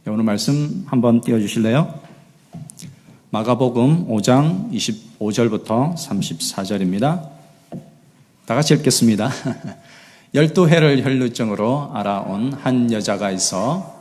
오늘 말씀 한번 띄워주실래요? 마가복음 5장 25절부터 34절입니다. 다 같이 읽겠습니다. 12해를 혈루증으로 알아온 한 여자가 있어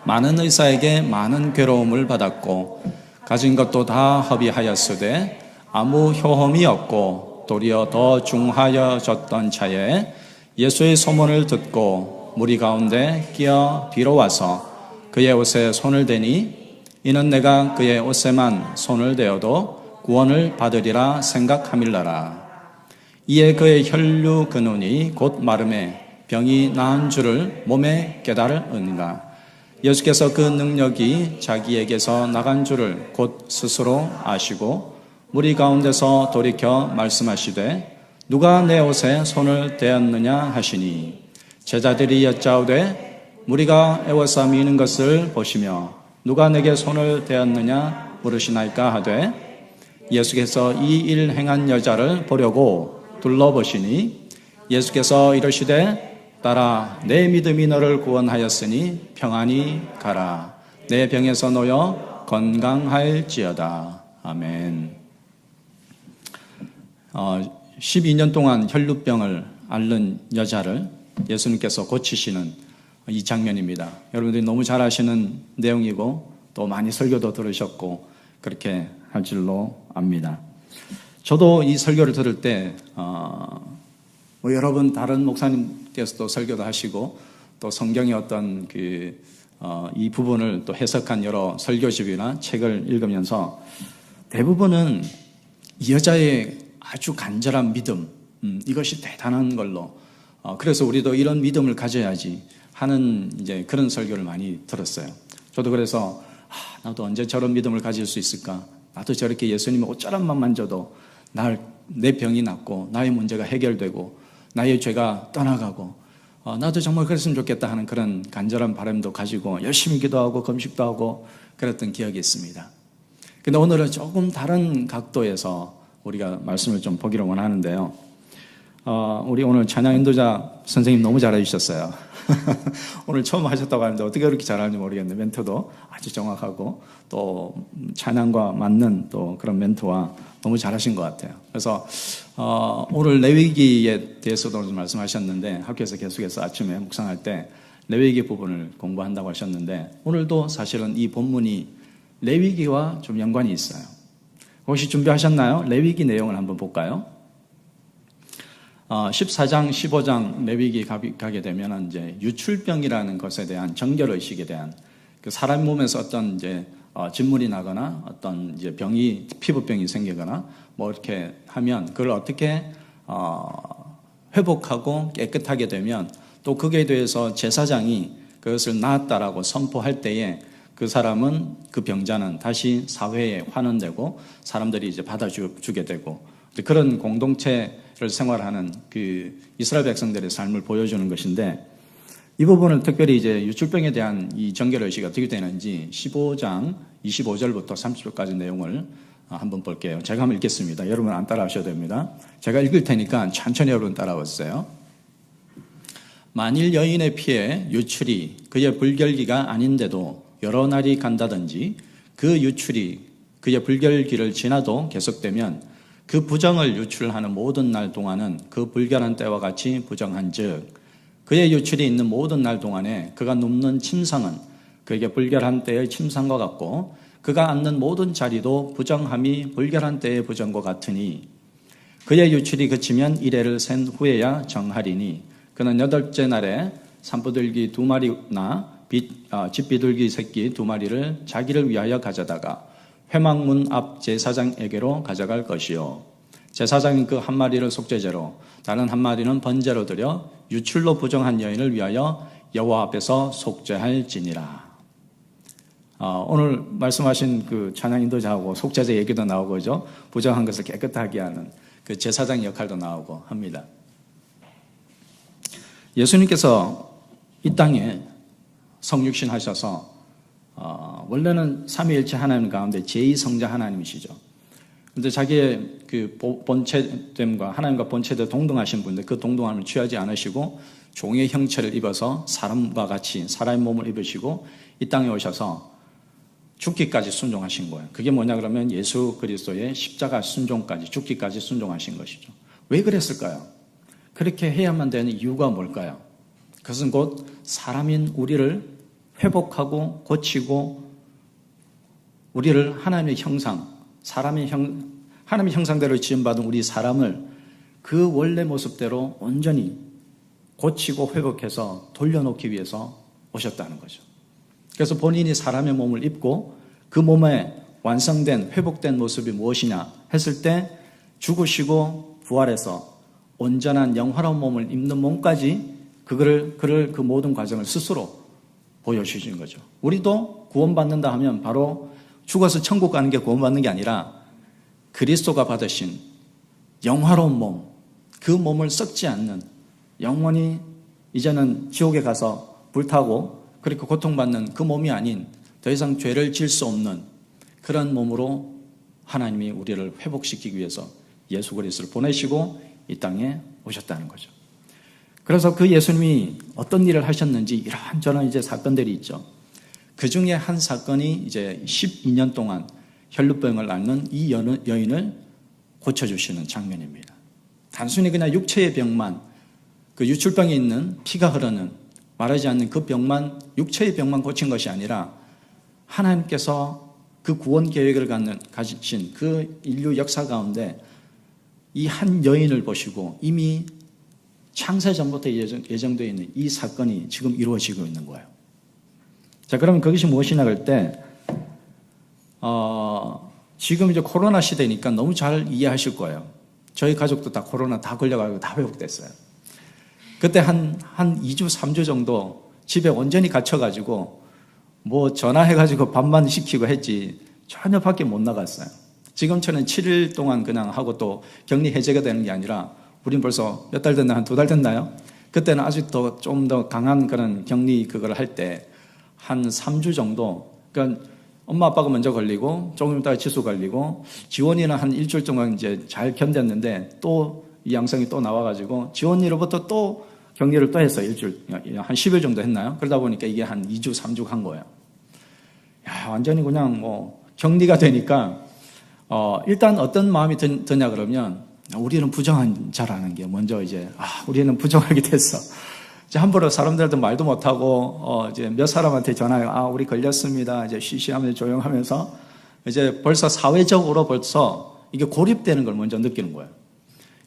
많은 의사에게 많은 괴로움을 받았고 가진 것도 다 허비하였으되 아무 효험이 없고 도리어 더 중하여졌던 차에 예수의 소문을 듣고 무리 가운데 끼어 뒤로 와서 그의 옷에 손을 대니 이는 내가 그의 옷에만 손을 대어도 구원을 받으리라 생각함일라라. 이에 그의 혈류 근원이 곧 마름에 병이 나은 줄을 몸에 깨달으니라. 예수께서 그 능력이 자기에게서 나간 줄을 곧 스스로 아시고 무리 가운데서 돌이켜 말씀하시되 누가 내 옷에 손을 대었느냐 하시니 제자들이 여짜오되 무리가 애워싸 미는 것을 보시며 누가 내게 손을 대었느냐 물으시나이까 하되 예수께서 이 일 행한 여자를 보려고 둘러보시니 예수께서 이르시되 따라 내 믿음이 너를 구원하였으니 평안히 가라. 내 병에서 놓여 건강할지어다. 아멘. 12년 동안 혈루병을 앓는 여자를 예수님께서 고치시는 이 장면입니다. 여러분들이 너무 잘 아시는 내용이고 또 많이 설교도 들으셨고 그렇게 할 줄로 압니다. 저도 이 설교를 들을 때 여러분 다른 목사님께서도 설교도 하시고 또 성경의 어떤 이 부분을 또 해석한 여러 설교집이나 책을 읽으면서 대부분은 이 여자의 아주 간절한 믿음, 이것이 대단한 걸로 그래서 우리도 이런 믿음을 가져야지 하는 이제 그런 설교를 많이 들었어요. 저도 그래서 나도 언제 저런 믿음을 가질 수 있을까? 나도 저렇게 예수님의 옷자락만 만져도 내 병이 낫고 나의 문제가 해결되고 나의 죄가 떠나가고 나도 정말 그랬으면 좋겠다 하는 그런 간절한 바람도 가지고 열심히 기도하고 금식도 하고 그랬던 기억이 있습니다. 근데 오늘은 조금 다른 각도에서 우리가 말씀을 좀 보기를 원하는데요. 우리 오늘 찬양 인도자 선생님 너무 잘해 주셨어요. 오늘 처음 하셨다고 하는데 어떻게 그렇게 잘하는지 모르겠는데 멘트도 아주 정확하고 또 찬양과 맞는 또 그런 멘트와 너무 잘하신 것 같아요. 그래서 오늘 레위기에 대해서도 좀 말씀하셨는데 학교에서 계속해서 아침에 묵상할 때 레위기 부분을 공부한다고 하셨는데 오늘도 사실은 이 본문이 레위기와 좀 연관이 있어요. 혹시 준비하셨나요? 레위기 내용을 한번 볼까요? 14장, 15장 레위기 가게 되면 이제 유출병이라는 것에 대한 정결의식에 대한 사람 몸에서 어떤 이제 진물이 나거나 어떤 이제 피부병이 생기거나 뭐 이렇게 하면 그걸 어떻게 회복하고 깨끗하게 되면 또 그에 대해서 제사장이 그것을 나았다라고 선포할 때에 그 사람은 그 병자는 다시 사회에 환원되고 사람들이 이제 받아주게 되고 그런 공동체를 생활하는 그 이스라엘 백성들의 삶을 보여주는 것인데 이 부분을 특별히 이제 유출병에 대한 이 정결의식이 어떻게 되는지 15장 25절부터 30절까지 내용을 한번 볼게요. 제가 한번 읽겠습니다. 여러분 안 따라하셔도 됩니다. 제가 읽을 테니까 천천히 여러분 따라오세요. 만일 여인의 피에 유출이 그의 불결기가 아닌데도 여러 날이 간다든지 그 유출이 그의 불결기를 지나도 계속되면 그 부정을 유출하는 모든 날 동안은 그 불결한 때와 같이 부정한즉 그의 유출이 있는 모든 날 동안에 그가 눕는 침상은 그에게 불결한 때의 침상과 같고 그가 앉는 모든 자리도 부정함이 불결한 때의 부정과 같으니 그의 유출이 그치면 이래를 센 후에야 정하리니 그는 8째 날에 산부들기 2마리나 집비둘기 새끼 2마리를 자기를 위하여 가져다가 회막문 앞 제사장에게로 가져갈 것이요 제사장이 그 한 마리를 속죄제로 다른 한 마리는 번제로 드려 유출로 부정한 여인을 위하여 여호와 앞에서 속죄할지니라. 오늘 말씀하신 그 찬양 인도자하고 속죄제 얘기도 나오고 그죠? 부정한 것을 깨끗하게 하는 그 제사장 역할도 나오고 합니다. 예수님께서 이 땅에 성육신 하셔서 원래는 삼위일체 하나님 가운데 제2성자 하나님이시죠. 근데 자기의 그 본체됨과 하나님과 본체됨 동등하신 분들 그 동등함을 취하지 않으시고 종의 형체를 입어서 사람과 같이 사람의 몸을 입으시고 이 땅에 오셔서 죽기까지 순종하신 거예요. 그게 뭐냐 그러면 예수 그리스도의 십자가 순종까지 죽기까지 순종하신 것이죠. 왜 그랬을까요? 그렇게 해야만 되는 이유가 뭘까요? 그것은 곧 사람인 우리를 회복하고 고치고 우리를 하나님의 형상, 하나님의 형상대로 지음받은 우리 사람을 그 원래 모습대로 온전히 고치고 회복해서 돌려놓기 위해서 오셨다는 거죠. 그래서 본인이 사람의 몸을 입고 그 몸에 완성된 회복된 모습이 무엇이냐 했을 때 죽으시고 부활해서 온전한 영화로운 몸을 입는 몸까지 그 모든 과정을 스스로 보여주신 거죠. 우리도 구원받는다 하면 바로 죽어서 천국 가는 게 구원받는 게 아니라 그리스도가 받으신 영화로운 몸, 그 몸을 썩지 않는 영원히 이제는 지옥에 가서 불타고 그렇게 고통받는 그 몸이 아닌 더 이상 죄를 지을 수 없는 그런 몸으로 하나님이 우리를 회복시키기 위해서 예수 그리스도를 보내시고 이 땅에 오셨다는 거죠. 그래서 그 예수님이 어떤 일을 하셨는지 이런저런 이제 사건들이 있죠. 그 중에 한 사건이 이제 12년 동안 혈루병을 앓는 이 여인을 고쳐주시는 장면입니다. 단순히 그냥 육체의 병만, 그 유출병이 있는 피가 흐르는 말하지 않는 그 병만, 육체의 병만 고친 것이 아니라 하나님께서 그 구원 계획을 가지신 그 인류 역사 가운데 이 한 여인을 보시고 이미 창세전부터 예정되어 있는 이 사건이 지금 이루어지고 있는 거예요. 자, 그러면 그것이 무엇이냐 할 때, 지금 이제 코로나 시대니까 너무 잘 이해하실 거예요. 저희 가족도 다 코로나 다 걸려가지고 다 회복됐어요. 그때 한 2주, 3주 정도 집에 온전히 갇혀가지고 뭐 전화해가지고 밥만 시키고 했지 전혀 밖에 못 나갔어요. 지금처럼 7일 동안 그냥 하고 또 격리 해제가 되는 게 아니라 우린 벌써 몇 달 됐나? 한 2달 됐나요? 그때는 아직도 좀 더 강한 그런 격리 그걸 할 때 한 3주 정도, 그러니까 엄마 아빠가 먼저 걸리고 조금 있다가 지수 걸리고 지원이는 한 일주일 동안 이제 잘 견뎠는데 또 이 양성이 또 나와가지고 지원이로부터 또 격리를 또 했어요. 일주일, 한 10일 정도 했나요? 그러다 보니까 이게 한 2주, 3주 한 거예요. 야, 완전히 그냥 뭐 격리가 되니까 일단 어떤 마음이 드냐 그러면 우리는 부정한 자라는 게 먼저 이제 우리는 부정하게 됐어. 이제 함부로 사람들한테 말도 못하고 이제 몇 사람한테 전화해 우리 걸렸습니다. 이제 쉬쉬하면서 조용하면서 이제 벌써 사회적으로 벌써 이게 고립되는 걸 먼저 느끼는 거예요.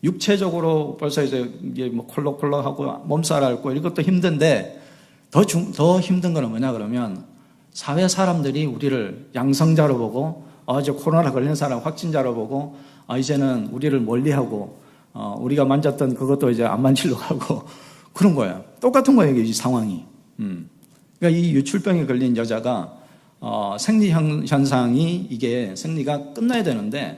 육체적으로 벌써 이제 이게 뭐 콜록콜록하고 몸살 앓고 이것도 힘든데 더 힘든 거는 뭐냐 그러면 사회 사람들이 우리를 양성자로 보고 이제 코로나 걸린 사람 확진자로 보고 이제는 우리를 멀리하고 우리가 만졌던 그것도 이제 안 만지려고 하고 그런 거예요. 똑같은 거예요, 이 상황이. 그러니까 이 유출병에 걸린 여자가 생리 현상이 이게 생리가 끝나야 되는데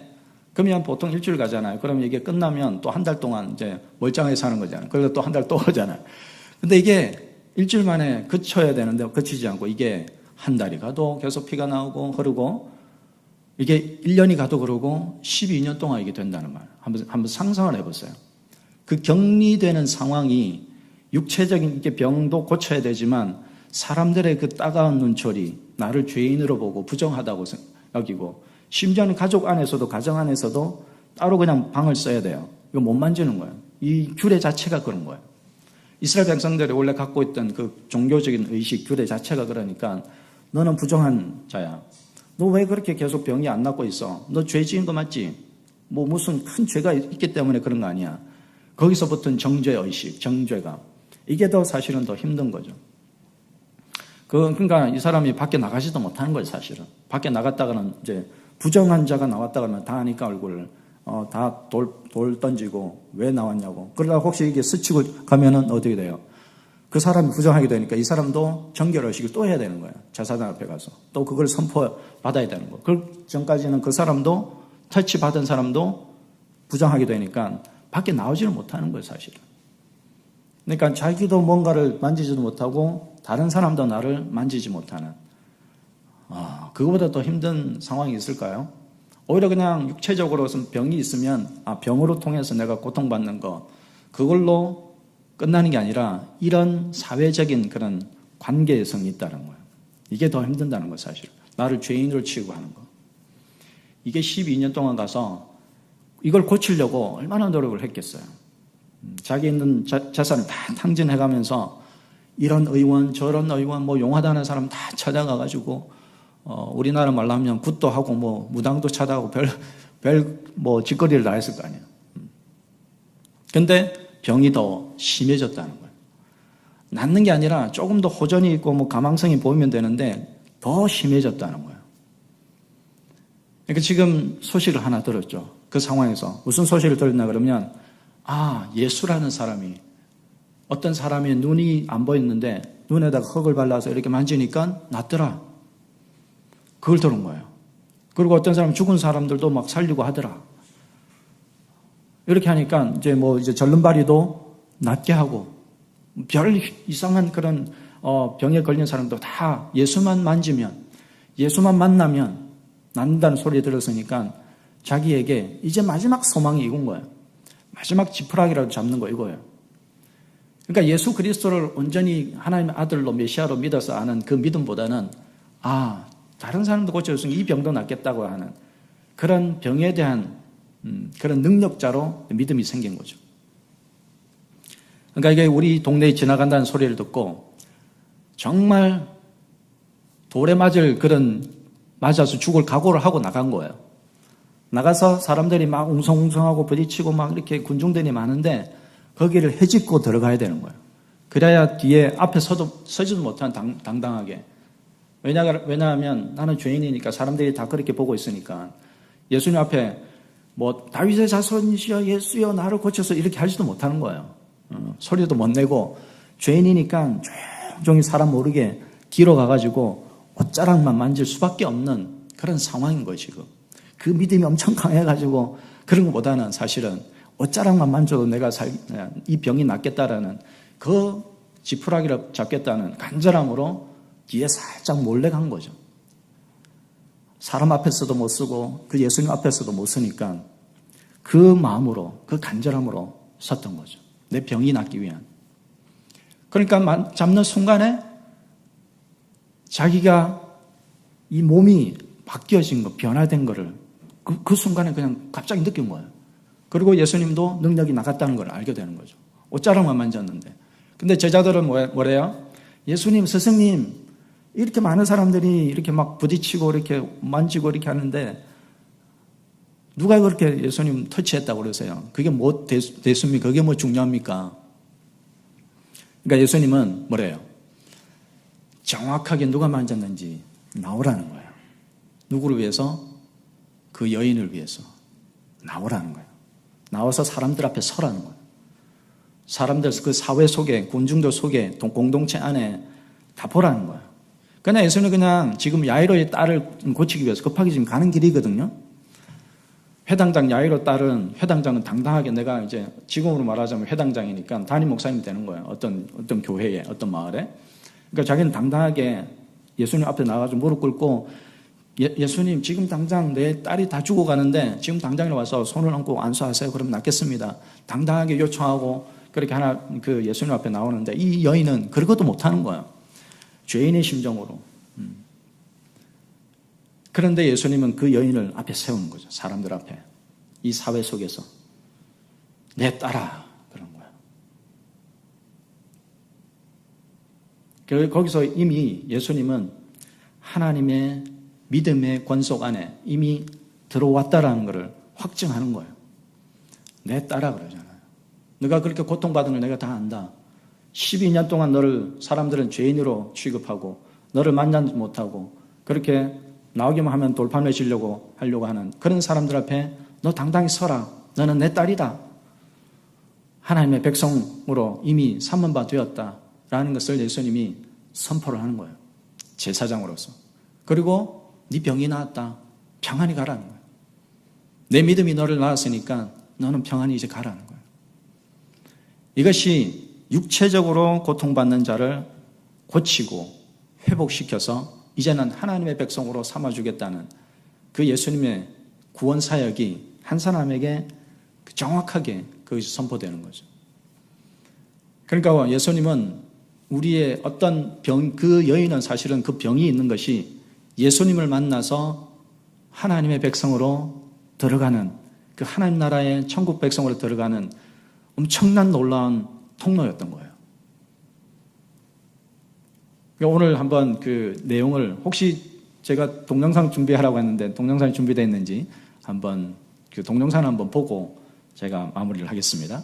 그러면 보통 일주일 가잖아요. 그러면 이게 끝나면 또 한 달 동안 이제 멀쩡하게 사는 거잖아요. 그래서 또 한 달 또 오잖아요. 근데 이게 일주일 만에 그쳐야 되는데 그치지 않고 이게 한 달이 가도 계속 피가 나오고 흐르고 이게 1년이 가도 그러고 12년 동안 이게 된다는 말. 한번 상상을 해보세요. 그 격리되는 상황이 육체적인 이게 병도 고쳐야 되지만 사람들의 그 따가운 눈초리, 나를 죄인으로 보고 부정하다고 여기고 심지어는 가족 안에서도 가정 안에서도 따로 그냥 방을 써야 돼요. 이거 못 만지는 거예요. 이 규례 자체가 그런 거예요. 이스라엘 백성들이 원래 갖고 있던 그 종교적인 의식, 규례 자체가 그러니까 너는 부정한 자야. 너 왜 그렇게 계속 병이 안 낫고 있어? 너 죄 지은 거 맞지? 뭐 무슨 큰 죄가 있기 때문에 그런 거 아니야. 거기서부터는 정죄의식, 정죄감. 이게 더 사실은 더 힘든 거죠. 그러니까 이 사람이 밖에 나가지도 못하는 거예요, 사실은. 밖에 나갔다가는 이제 부정한 자가 나왔다가는 다 아니까 얼굴을 다 돌 던지고 왜 나왔냐고. 그러다가 혹시 이게 스치고 가면은 어떻게 돼요? 그 사람이 부정하게 되니까 이 사람도 정결의식을 또 해야 되는 거예요. 제사장 앞에 가서. 또 그걸 선포받아야 되는 거예요. 그 전까지는 그 사람도 터치 받은 사람도 부정하게 되니까 밖에 나오지를 못하는 거예요, 사실은. 그러니까 자기도 뭔가를 만지지도 못하고 다른 사람도 나를 만지지 못하는 그거보다 더 힘든 상황이 있을까요? 오히려 그냥 육체적으로 병이 있으면 병으로 통해서 내가 고통받는 거 그걸로 끝나는 게 아니라 이런 사회적인 그런 관계성이 있다는 거예요. 이게 더 힘든다는 거예요, 사실. 나를 죄인으로 취급하는 거. 이게 12년 동안 가서 이걸 고치려고 얼마나 노력을 했겠어요. 자기 있는 재산을 다 탕진해가면서 이런 의원, 저런 의원, 뭐 용하다는 사람 다 찾아가가지고 우리나라 말로 하면 굿도 하고 뭐 무당도 찾아가고 별 뭐 짓거리를 다 했을 거 아니에요. 근데 병이 더 심해졌다는 거예요. 낫는 게 아니라 조금 더 호전이 있고 뭐 가망성이 보이면 되는데 더 심해졌다는 거예요. 그러니까 지금 소식을 하나 들었죠. 그 상황에서 무슨 소식을 들었나 그러면 예수라는 사람이 어떤 사람의 눈이 안 보였는데 눈에다가 흙을 발라서 이렇게 만지니까 낫더라. 그걸 들은 거예요. 그리고 어떤 사람 죽은 사람들도 막 살리고 하더라. 이렇게 하니까 이제 절름발이도 낫게 하고 별 이상한 그런 병에 걸린 사람도 다 예수만 만지면 예수만 만나면 낫는다는 소리 들었으니까 자기에게 이제 마지막 소망이 이건 거예요. 마지막 지푸라기라도 잡는 거 이거예요. 그러니까 예수 그리스도를 온전히 하나님의 아들로 메시아로 믿어서 아는 그 믿음보다는 다른 사람도 고쳐줬으니 이 병도 낫겠다고 하는 그런 병에 대한 그런 능력자로 믿음이 생긴 거죠. 그러니까 이게 우리 동네에 지나간다는 소리를 듣고 정말 돌에 맞아서 죽을 각오를 하고 나간 거예요. 나가서 사람들이 막 웅성웅성하고 부딪히고 막 이렇게 군중들이 많은데 거기를 헤집고 들어가야 되는 거예요. 그래야 뒤에 앞에 서지도 못한 당당하게. 왜냐하면 나는 죄인이니까 사람들이 다 그렇게 보고 있으니까 예수님 앞에 뭐 다윗의 자손이시여 예수여 나를 고쳐서 이렇게 하지도 못하는 거예요. 소리도 못 내고 죄인이니까 조용히 사람 모르게 뒤로 가가지고 옷자락만 만질 수밖에 없는 그런 상황인 거예요, 지금. 그 믿음이 엄청 강해가지고 그런 것보다는 사실은 옷자락만 만져도 내가 이 병이 낫겠다라는 그 지푸라기를 잡겠다는 간절함으로 뒤에 살짝 몰래 간 거죠. 사람 앞에서도 못 쓰고 그 예수님 앞에서도 못 쓰니까 그 마음으로 그 간절함으로 섰던 거죠. 내 병이 낫기 위한. 그러니까 잡는 순간에 자기가 이 몸이 바뀌어진 거, 변화된 거를 그 순간에 그냥 갑자기 느낀 거예요. 그리고 예수님도 능력이 나갔다는 걸 알게 되는 거죠. 옷자락만 만졌는데. 근데 제자들은 뭐래요? 예수님, 스승님, 이렇게 많은 사람들이 이렇게 막 부딪히고 이렇게 만지고 이렇게 하는데 누가 그렇게 예수님 터치했다고 그러세요? 그게 뭐 대수입니까? 그게 뭐 중요합니까? 그러니까 예수님은 뭐래요? 정확하게 누가 만졌는지 나오라는 거예요. 누구를 위해서? 그 여인을 위해서 나오라는 거예요. 나와서 사람들 앞에 서라는 거예요. 사람들 그 사회 속에, 군중들 속에, 공동체 안에 다 보라는 거예요. 그러나 예수는 그냥 지금 야이로의 딸을 고치기 위해서 급하게 지금 가는 길이거든요. 회당장 야이로 딸은 회당장은 당당하게 내가 이제 지금으로 말하자면 회당장이니까 담임 목사님이 되는 거예요. 어떤 교회에, 어떤 마을에. 그러니까 자기는 당당하게 예수님 앞에 나가서 무릎 꿇고 예수님 지금 당장 내 딸이 다 죽어가는데 지금 당장에 와서 손을 얹고 안수하세요. 그럼 낫겠습니다. 당당하게 요청하고 그렇게 그 예수님 앞에 나오는데 이 여인은 그런 것도 못하는 거예요. 죄인의 심정으로. 그런데 예수님은 그 여인을 앞에 세우는 거죠. 사람들 앞에. 이 사회 속에서. 내 딸아. 그런 거예요. 거기서 이미 예수님은 하나님의 믿음의 권속 안에 이미 들어왔다라는 것을 확증하는 거예요. 내 딸아 그러잖아요. 너가 그렇게 고통받은 걸 내가 다 안다. 12년 동안 너를 사람들은 죄인으로 취급하고 너를 만나지 못하고 그렇게 나오기만 하면 돌판 외치려고 하려고 하는 그런 사람들 앞에 너 당당히 서라. 너는 내 딸이다. 하나님의 백성으로 이미 삼은 바 되었다라는 것을 예수님이 선포를 하는 거예요. 제사장으로서. 그리고 네 병이 나았다. 평안히 가라는 거예요. 내 믿음이 너를 낳았으니까 너는 평안히 이제 가라는 거예요. 이것이 육체적으로 고통받는 자를 고치고 회복시켜서 이제는 하나님의 백성으로 삼아주겠다는 그 예수님의 구원 사역이 한 사람에게 정확하게 거기서 선포되는 거죠. 그러니까 예수님은 우리의 어떤 그 여인은 사실은 그 병이 있는 것이 예수님을 만나서 하나님의 백성으로 들어가는, 그 하나님 나라의 천국 백성으로 들어가는 엄청난 놀라운 통로였던 거예요. 오늘 한번 그 내용을, 혹시 제가 동영상 준비하라고 했는데 동영상이 준비되어 있는지 한번 그 동영상을 한번 보고 제가 마무리를 하겠습니다.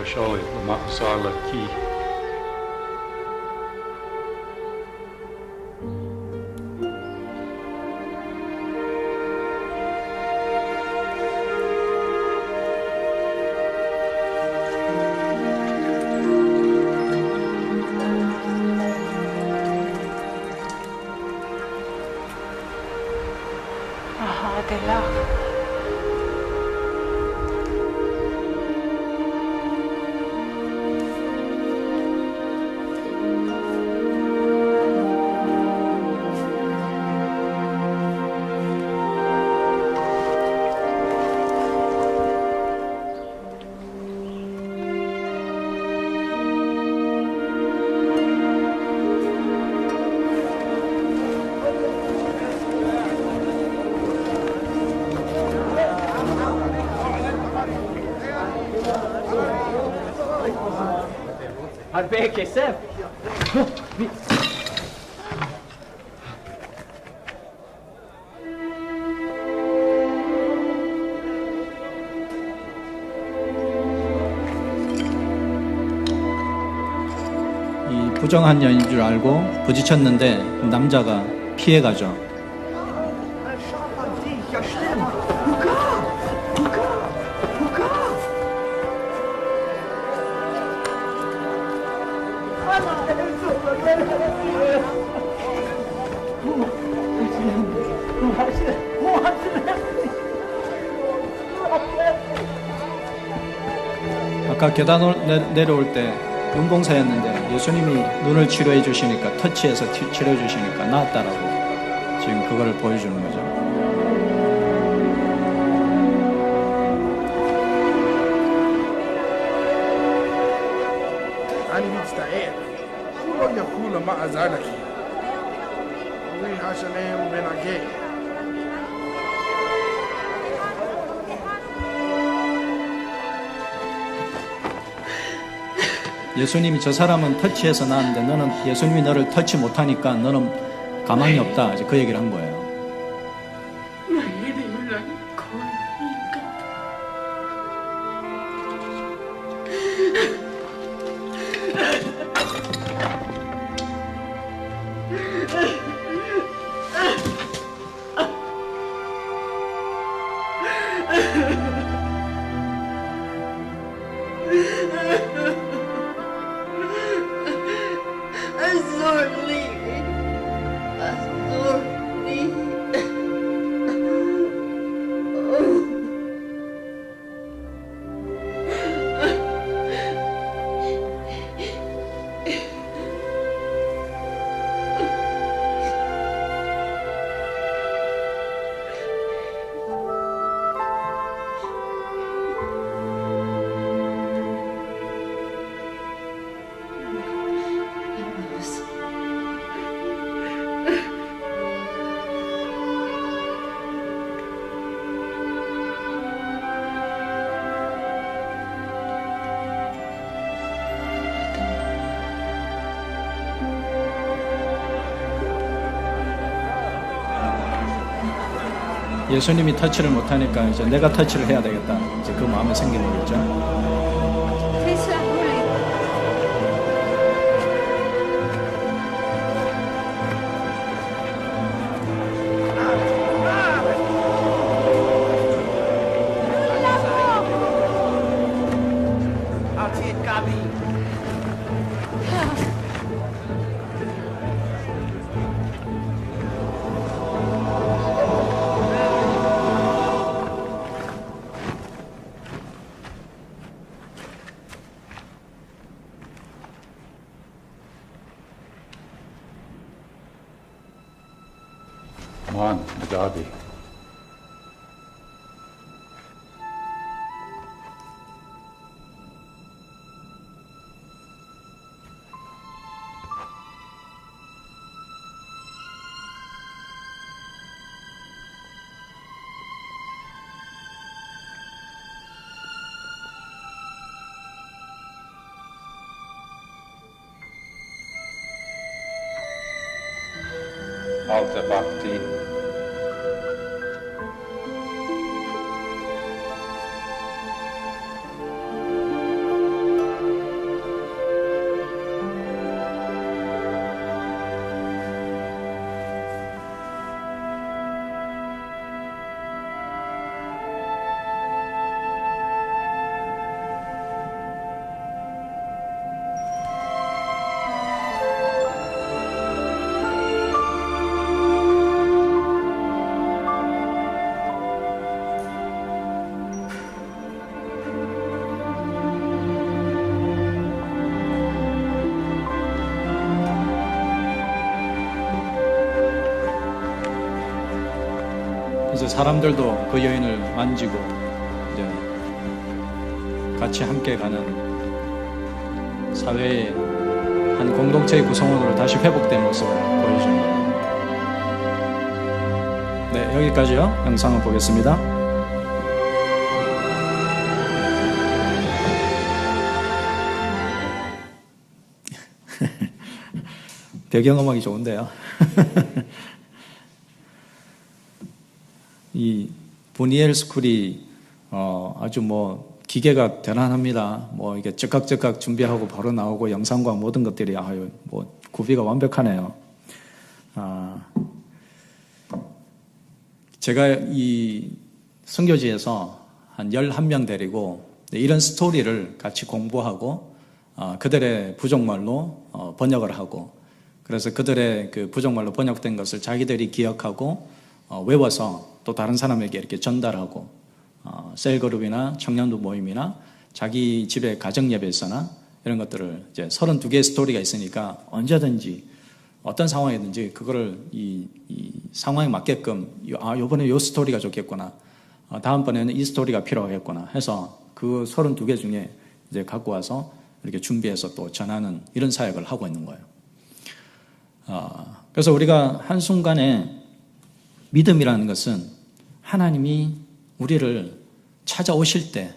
Charlie, le Makasala Key. Ah, de là. Arbeke Sev. 이 부정한 여인 줄 알고 부딪혔는데 남자가 피해가죠. 아까 계단 내려올 때 눈봉사였는데 예수님이 눈을 치료해 주시니까, 터치해서 치료해 주시니까 나았다라고 지금 그걸 보여주는 거죠. أنا مستعد كل يقول مع ذلك وحسنين بنجي 예수님이 저 사람은 터치해서 나왔는데 너는 예수님이 너를 터치 못하니까 너는 가망이 없다. 이제 그 얘기를 한 거예요. 너희들이 거니까 예수님이 터치를 못하니까 이제 내가 터치를 해야 되겠다. 이제 그 마음이 생긴 거겠죠. Come on, Mugabe. Alta Bhakti. 이제 사람들도 그 여인을 만지고 이제 같이 함께 가는 사회의 한 공동체의 구성원으로 다시 회복된 모습을 보여주는 겁니다. 네, 여기까지요. 영상을 보겠습니다. 배경음악이 좋은데요. 이 보니엘 스쿨이 아주 뭐 기계가 대단합니다. 뭐 이게 즉각 준비하고 바로 나오고 영상과 모든 것들이 아유 뭐 구비가 완벽하네요. 제가 이 선교지에서 한 11명 데리고 이런 스토리를 같이 공부하고 그들의 부족말로 번역을 하고 그래서 그들의 그 부족말로 번역된 것을 자기들이 기억하고 외워서 또 다른 사람에게 이렇게 전달하고 셀그룹이나 청년부 모임이나 자기 집의 가정예배에서나 이런 것들을 이제 32개의 스토리가 있으니까 언제든지 어떤 상황이든지 그거를 이 상황에 맞게끔 요번에 요 스토리가 좋겠구나 다음번에는 이 스토리가 필요하겠구나 해서 그 32개 중에 이제 갖고 와서 이렇게 준비해서 또 전하는 이런 사역을 하고 있는 거예요. 그래서 우리가 한순간에 믿음이라는 것은 하나님이 우리를 찾아오실 때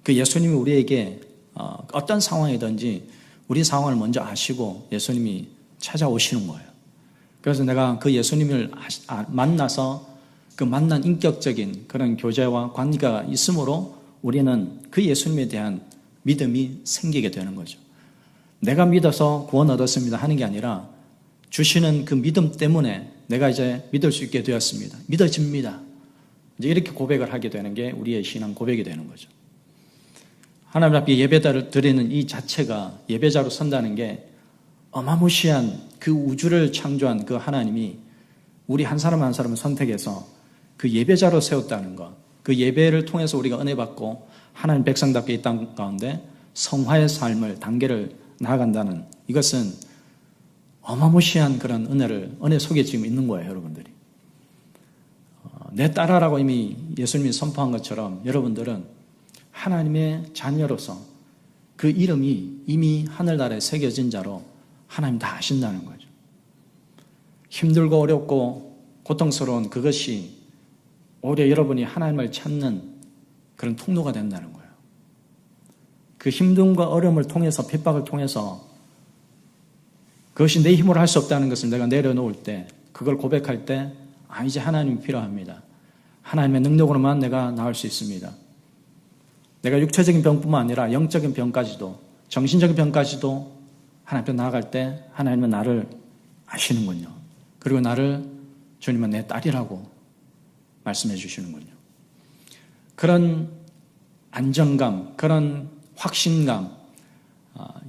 그 예수님이 우리에게 어떤 상황이든지 우리 상황을 먼저 아시고 예수님이 찾아오시는 거예요. 그래서 내가 그 예수님을 만나서 그 만난 인격적인 그런 교제와 관계가 있으므로 우리는 그 예수님에 대한 믿음이 생기게 되는 거죠. 내가 믿어서 구원 얻었습니다 하는 게 아니라 주시는 그 믿음 때문에 내가 이제 믿을 수 있게 되었습니다. 믿어집니다. 이제 이렇게 고백을 하게 되는 게 우리의 신앙 고백이 되는 거죠. 하나님 앞에 예배를 드리는 이 자체가 예배자로 선다는 게 어마무시한 그 우주를 창조한 그 하나님이 우리 한 사람 한 사람을 선택해서 그 예배자로 세웠다는 것, 그 예배를 통해서 우리가 은혜 받고 하나님 백성답게 이 땅 가운데 성화의 삶을 단계를 나아간다는 이것은 어마무시한 그런 은혜 속에 지금 있는 거예요, 여러분들이. 내 딸아라고 이미 예수님이 선포한 것처럼 여러분들은 하나님의 자녀로서 그 이름이 이미 하늘나라에 새겨진 자로 하나님 다 아신다는 거죠. 힘들고 어렵고 고통스러운 그것이 오히려 여러분이 하나님을 찾는 그런 통로가 된다는 거예요. 그 힘듦과 어려움을 통해서 핍박을 통해서 그것이 내 힘으로 할 수 없다는 것을 내가 내려놓을 때 그걸 고백할 때 이제 하나님이 필요합니다. 하나님의 능력으로만 내가 나을 수 있습니다. 내가 육체적인 병뿐만 아니라 영적인 병까지도 정신적인 병까지도 하나님 앞에 나아갈 때 하나님은 나를 아시는군요. 그리고 나를 주님은 내 딸이라고 말씀해 주시는군요. 그런 안정감, 그런 확신감,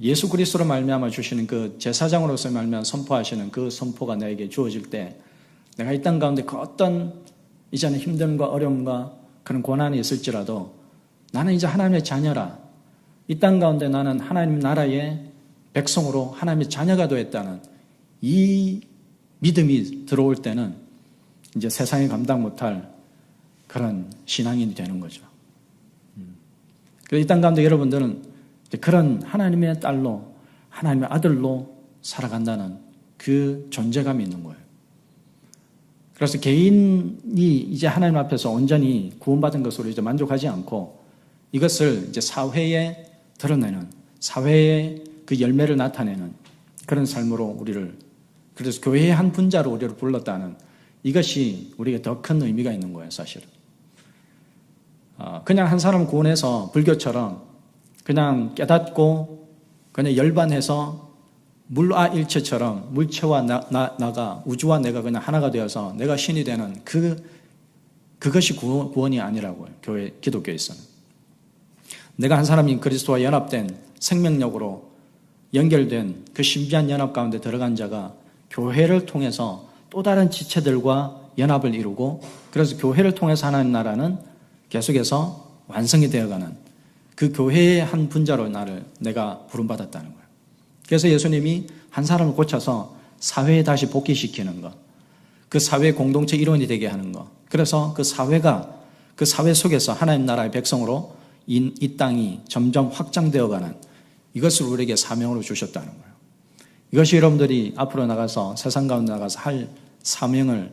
예수 그리스도로 말미암아 주시는 그 제사장으로서 말미암아 선포하시는 그 선포가 나에게 주어질 때 내가 이 땅 가운데 그 어떤 이제는 힘듦과 어려움과 그런 고난이 있을지라도 나는 이제 하나님의 자녀라. 이 땅 가운데 나는 하나님 나라의 백성으로 하나님의 자녀가 되었다는 이 믿음이 들어올 때는 이제 세상이 감당 못할 그런 신앙인이 되는 거죠. 그래서 이 땅 가운데 여러분들은 그런 하나님의 딸로 하나님의 아들로 살아간다는 그 존재감이 있는 거예요. 그래서 개인이 이제 하나님 앞에서 온전히 구원받은 것으로 이제 만족하지 않고 이것을 이제 사회에 드러내는 사회의 그 열매를 나타내는 그런 삶으로 우리를 그래서 교회의 한 분자로 우리를 불렀다는 이것이 우리에게 더 큰 의미가 있는 거예요, 사실은. 그냥 한 사람 구원해서 불교처럼 그냥 깨닫고 그냥 열반해서 물아일체처럼 물체와 나가 우주와 내가 그냥 하나가 되어서 내가 신이 되는 그것이 구원이 아니라고요. 교회 기독교에서는. 내가 한 사람이 그리스도와 연합된 생명력으로 연결된 그 신비한 연합 가운데 들어간 자가 교회를 통해서 또 다른 지체들과 연합을 이루고 그래서 교회를 통해서 하나님 나라는 계속해서 완성이 되어가는 그 교회의 한 분자로 내가 부름받았다는 거예요. 그래서 예수님이 한 사람을 고쳐서 사회에 다시 복귀시키는 것, 그 사회 공동체 일원이 되게 하는 것, 그래서 그 사회가 그 사회 속에서 하나님 나라의 백성으로 이 땅이 점점 확장되어가는 이것을 우리에게 사명으로 주셨다는 거예요. 이것이 여러분들이 앞으로 나가서 세상 가운데 나가서 할 사명을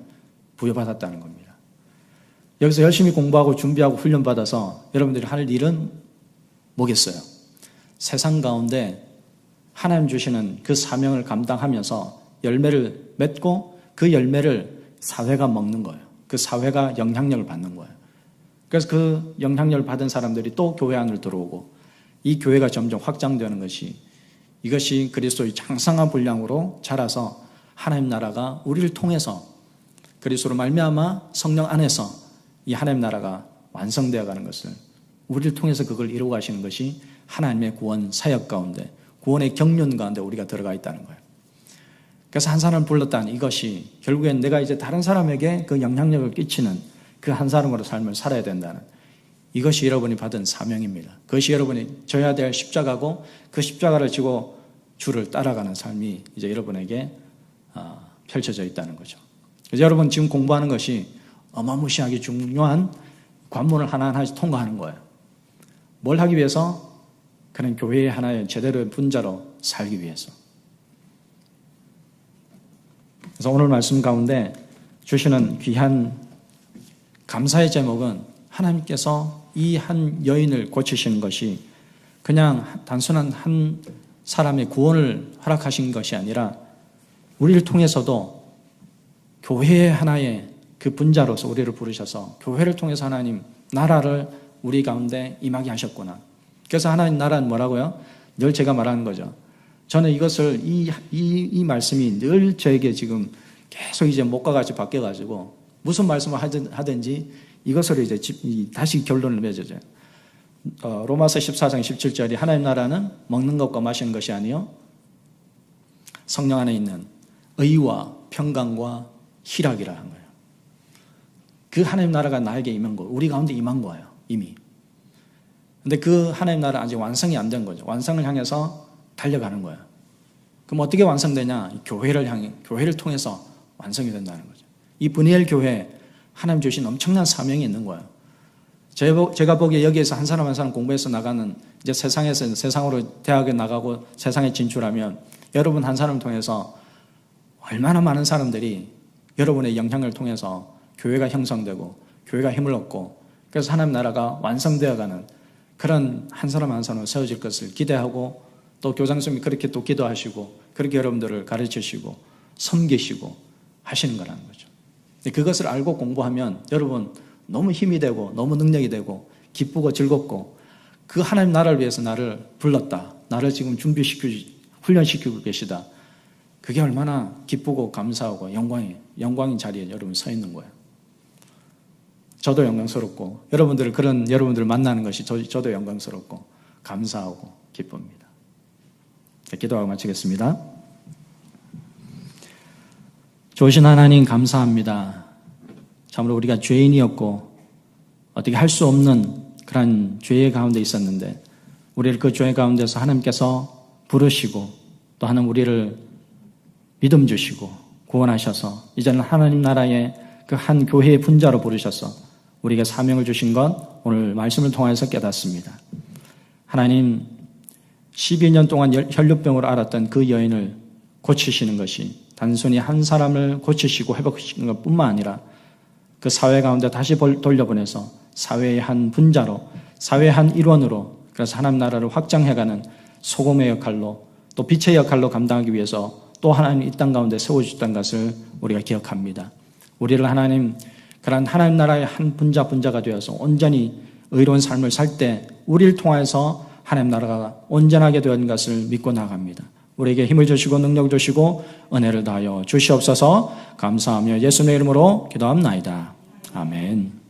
부여받았다는 겁니다. 여기서 열심히 공부하고 준비하고 훈련받아서 여러분들이 할 일은 뭐겠어요? 세상 가운데 하나님 주시는 그 사명을 감당하면서 열매를 맺고 그 열매를 사회가 먹는 거예요. 그 사회가 영향력을 받는 거예요. 그래서 그 영향력을 받은 사람들이 또 교회 안으로 들어오고 이 교회가 점점 확장되는 이것이 그리스도의 장성한 분량으로 자라서 하나님 나라가 우리를 통해서 그리스도로 말미암아 성령 안에서 이 하나님 나라가 완성되어 가는 것을 우리를 통해서 그걸 이루어 가시는 것이 하나님의 구원 사역 가운데 구원의 경륜 가운데 우리가 들어가 있다는 거예요. 그래서 한 사람을 불렀다는 이것이 결국엔 내가 이제 다른 사람에게 그 영향력을 끼치는 그 한 사람으로 삶을 살아야 된다는 이것이 여러분이 받은 사명입니다. 그것이 여러분이 져야 될 십자가고 그 십자가를 지고 주를 따라가는 삶이 이제 여러분에게 펼쳐져 있다는 거죠. 그래서 여러분 지금 공부하는 것이 어마무시하게 중요한 관문을 하나하나씩 통과하는 거예요. 뭘 하기 위해서? 그런 교회의 하나의 제대로의 분자로 살기 위해서. 그래서 오늘 말씀 가운데 주시는 귀한 감사의 제목은 하나님께서 이 한 여인을 고치시는 것이 그냥 단순한 한 사람의 구원을 허락하신 것이 아니라 우리를 통해서도 교회의 하나의 그 분자로서 우리를 부르셔서 교회를 통해서 하나님 나라를 우리 가운데 임하게 하셨구나. 그래서 하나님 나라는 뭐라고요? 늘 제가 말하는 거죠. 저는 이것을 이 말씀이 늘 저에게 지금 계속 이제 목과같이 바뀌어가지고 무슨 말씀을 하든지 이것으로 이제 다시 결론을 맺어져요. 로마서 14장 17절이 하나님 나라는 먹는 것과 마시는 것이 아니요 성령 안에 있는 의와 평강과 희락이라 한 거예요. 그 하나님 나라가 나에게 임한 거예요. 우리 가운데 임한 거예요. 이미. 근데 그 하나님 나라 아직 완성이 안 된 거죠. 완성을 향해서 달려가는 거예요. 그럼 어떻게 완성되냐? 교회를 향해, 교회를 통해서 완성이 된다는 거죠. 이 브니엘 교회 하나님 주신 엄청난 사명이 있는 거예요. 제가 보기에 여기에서 한 사람 한 사람 공부해서 나가는 이제 세상으로 대학에 나가고 세상에 진출하면 여러분 한 사람을 통해서 얼마나 많은 사람들이 여러분의 영향을 통해서 교회가 형성되고 교회가 힘을 얻고 그래서 하나님 나라가 완성되어가는 그런 한 사람 한 사람으로 세워질 것을 기대하고 또 교장선생님이 그렇게 또 기도하시고 그렇게 여러분들을 가르치시고 섬기시고 하시는 거라는 거죠. 그것을 알고 공부하면 여러분 너무 힘이 되고 너무 능력이 되고 기쁘고 즐겁고 그 하나님 나라를 위해서 나를 불렀다. 나를 지금 훈련시키고 계시다. 그게 얼마나 기쁘고 감사하고 영광인 자리에 여러분 서 있는 거예요. 저도 영광스럽고 여러분들을 만나는 것이 저도 영광스럽고 감사하고 기쁩니다. 기도하고 마치겠습니다. 좋으신 하나님 감사합니다. 참으로 우리가 죄인이었고 어떻게 할 수 없는 그런 죄의 가운데 있었는데 우리를 그 죄 가운데서 하나님께서 부르시고 또 하나님 우리를 믿음 주시고 구원하셔서 이제는 하나님 나라의 그 한 교회의 분자로 부르셔서 우리에게 사명을 주신 것 오늘 말씀을 통해서 깨닫습니다. 하나님 12년 동안 혈류병으로 앓았던 그 여인을 고치시는 것이 단순히 한 사람을 고치시고 회복시키는 것뿐만 아니라 그 사회 가운데 다시 돌려보내서 사회의 한 분자로 사회의 한 일원으로 그래서 하나님 나라를 확장해가는 소금의 역할로 또 빛의 역할로 감당하기 위해서 또 하나님 이 땅 가운데 세워주셨다는 것을 우리가 기억합니다. 우리를 하나님 그런 하나님 나라의 한 분자가 되어서 온전히 의로운 삶을 살 때 우리를 통해서 하나님 나라가 온전하게 된 것을 믿고 나갑니다. 우리에게 힘을 주시고 능력을 주시고 은혜를 다하여 주시옵소서. 감사하며 예수님의 이름으로 기도합나이다. 아멘.